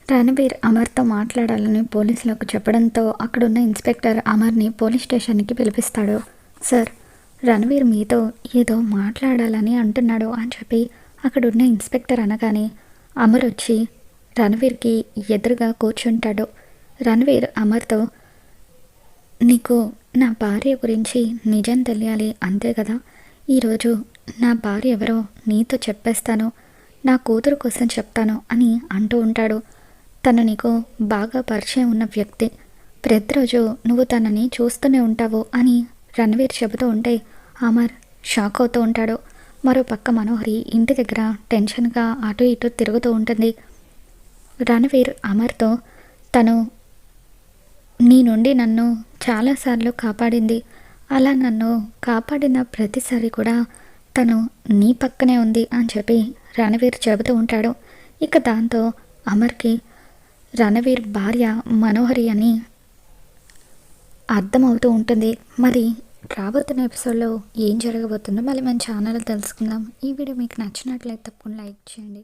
రణబీర్ అమర్తో మాట్లాడాలని పోలీసులకు చెప్పడంతో అక్కడున్న ఇన్స్పెక్టర్ అమర్ని పోలీస్ స్టేషన్కి పిలిపిస్తాడు. సార్, రణబీర్ మీతో ఏదో మాట్లాడాలని అంటున్నాడు అని చెప్పి అక్కడున్న ఇన్స్పెక్టర్ అనగానే అమర్ వచ్చి రణబీర్కి ఎదురుగా కూర్చుంటాడు. రణబీర్ అమర్తో, నీకు నా భార్య గురించి నిజం తెలియాలి అంతే కదా, ఈరోజు నా భార్య ఎవరో నీతో చెప్పేస్తాను, నా కూతురు కోసం చెప్తాను అని అంటూ ఉంటాడు. తను నీకు బాగా పరిచయం ఉన్న వ్యక్తి, ప్రతిరోజు నువ్వు తనని చూస్తూనే ఉంటావు అని రణవీర్ చెబుతూ ఉంటే అమర్ షాక్ అవుతూ ఉంటాడు. మరో పక్క మనోహరి ఇంటి దగ్గర టెన్షన్గా అటు ఇటు తిరుగుతూ ఉంటుంది. రణవీర్ అమర్తో, తను నీ నుండి నన్ను చాలాసార్లు కాపాడింది, అలా నన్ను కాపాడిన ప్రతిసారి కూడా తను నీ పక్కనే ఉంది అని చెప్పి రణవీర్ చెబుతూ ఉంటాడు. ఇక దాంతో అమర్కి రణవీర్ భార్య మనోహరి అని అర్థమవుతూ ఉంటుంది. మరి రాబోతున్న ఎపిసోడ్లో ఏం జరగబోతుందో మళ్ళీ మన ఛానల్ తెలుసుకుందాం. ఈ వీడియో మీకు నచ్చినట్లయితే తప్పకుండా లైక్ చేయండి.